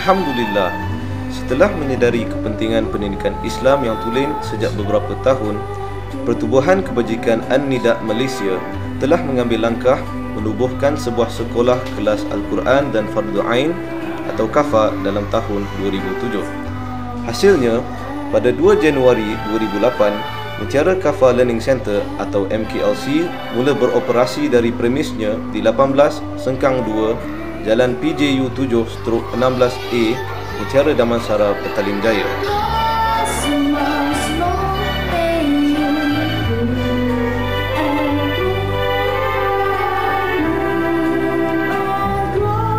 Alhamdulillah, setelah menyedari kepentingan pendidikan Islam yang tulen sejak beberapa tahun, Pertubuhan Kebajikan An-Nida Malaysia telah mengambil langkah menubuhkan sebuah sekolah kelas Al-Quran dan Fardu Ain atau KAFA dalam tahun 2007. Hasilnya, pada 2 Januari 2008, Mutiara KAFA Learning Center atau MKLC mula beroperasi dari premisnya di 18 Sengkang 2, Jalan PJU 7/16A, Mutiara Damansara, Petaling Jaya.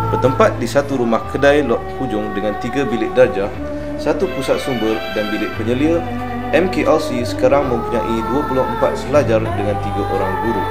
Bertempat di satu rumah kedai lot hujung dengan 3 bilik darjah, 1 pusat sumber dan bilik penyelia, MKLC sekarang mempunyai 24 pelajar dengan 3 orang guru.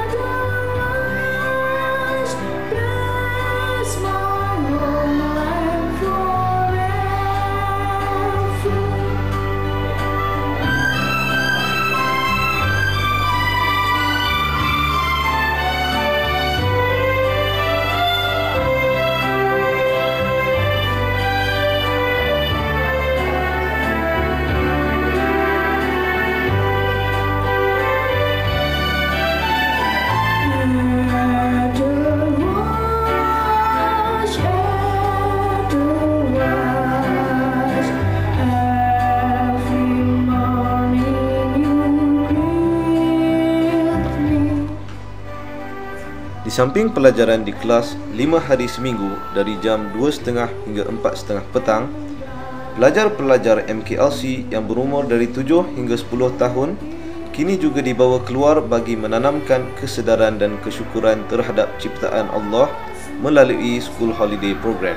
Di samping pelajaran di kelas 5 hari seminggu dari jam 2.30 hingga 4.30 petang, pelajar-pelajar MKLC yang berumur dari 7 hingga 10 tahun kini juga dibawa keluar bagi menanamkan kesedaran dan kesyukuran terhadap ciptaan Allah melalui School Holiday Program.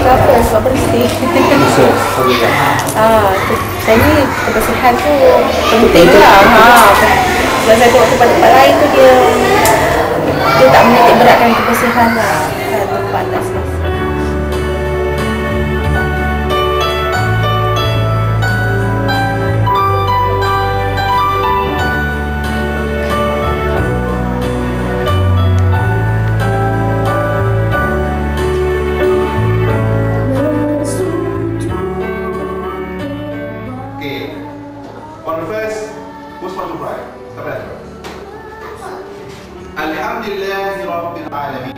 Apa sebab bersih. Saya kebersihan tu penting lah. Sebab saya tengok tempat-tempat lain tu dia tak menitik beratkan kebersihan lah. Tempat atas. Alhamdulillahirabbil alamin.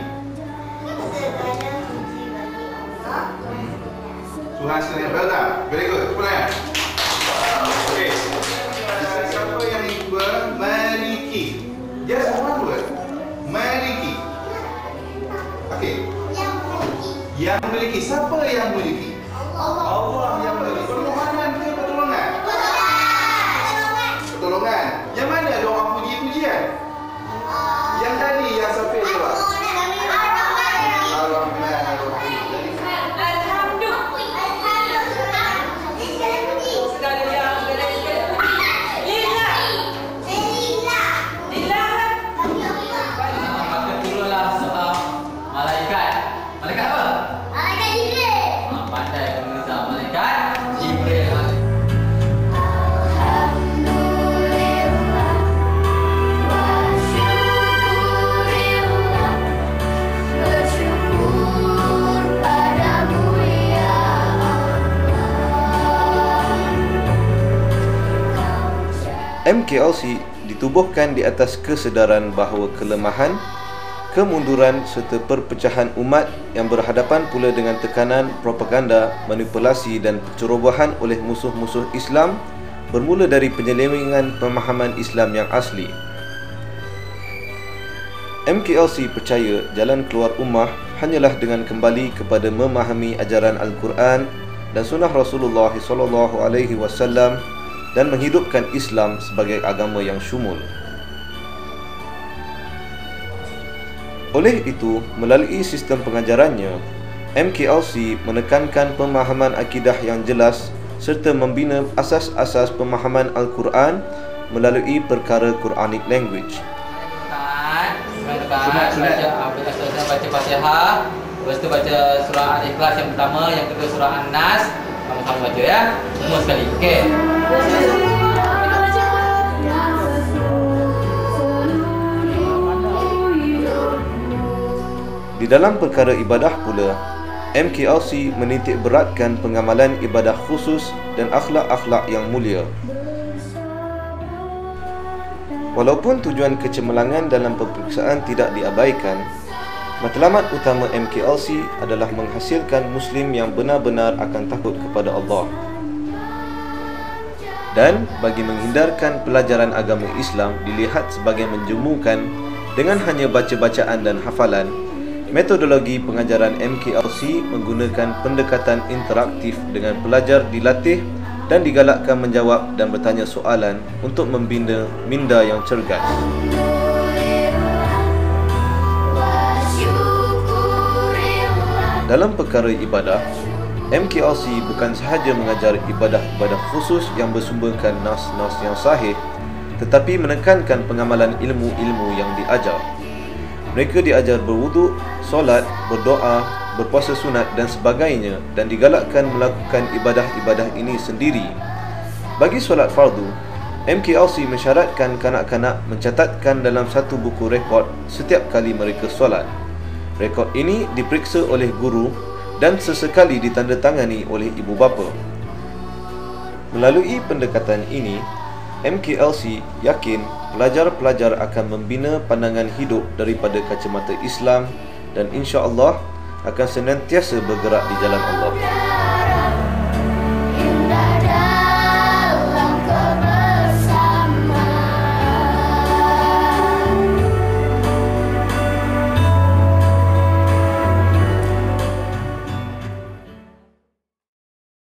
Tuhan sekalian, betul? Very good. Kemudian. Okey. Siapa yang memiliki? Just one word. Memiliki. Okey. Yang memiliki. Siapa yang memiliki? Allah yang memiliki. Pertolongan ke pertolongan? Pertolongan. Yang mana ada orang puji-pujian? Yang tadi yang sampai jawab. MKLC ditubuhkan di atas kesedaran bahawa kelemahan, kemunduran serta perpecahan umat yang berhadapan pula dengan tekanan propaganda, manipulasi dan pencerobohan oleh musuh-musuh Islam bermula dari penyelewengan pemahaman Islam yang asli. MKLC percaya jalan keluar ummah hanyalah dengan kembali kepada memahami ajaran Al-Quran dan sunnah Rasulullah SAW dan menghidupkan Islam sebagai agama yang syumul. Oleh itu, melalui sistem pengajarannya, MKLC menekankan pemahaman akidah yang jelas serta membina asas-asas pemahaman Al-Quran melalui perkara Quranic language. Baca Fatihah, lepas tu baca surah Al-Ikhlas yang pertama, yang kedua surah An-Nas. Sama-sama baca ya, semua sekali. Okey. Di dalam perkara ibadah pula, MKLC menitik beratkan pengamalan ibadah khusus dan akhlak-akhlak yang mulia. Walaupun tujuan kecemerlangan dalam peperiksaan tidak diabaikan, matlamat utama MKLC adalah menghasilkan Muslim yang benar-benar akan takut kepada Allah. Dan bagi menghindarkan pelajaran agama Islam dilihat sebagai menjemukan dengan hanya baca-bacaan dan hafalan, metodologi pengajaran MKLC menggunakan pendekatan interaktif dengan pelajar dilatih dan digalakkan menjawab dan bertanya soalan untuk membina minda yang cergas. Dalam perkara ibadah, MKLC bukan sahaja mengajar ibadah-ibadah khusus yang bersumberkan nas-nas yang sahih, tetapi menekankan pengamalan ilmu-ilmu yang diajar. Mereka diajar berwuduk, solat, berdoa, berpuasa sunat dan sebagainya, dan digalakkan melakukan ibadah-ibadah ini sendiri. Bagi solat fardu, MKLC mensyaratkan kanak-kanak mencatatkan dalam satu buku rekod setiap kali mereka solat. Rekod ini diperiksa oleh guru dan sesekali ditandatangani oleh ibu bapa. Melalui pendekatan ini, MKLC yakin pelajar-pelajar akan membina pandangan hidup daripada kacamata Islam dan insya-Allah akan senantiasa bergerak di jalan Allah.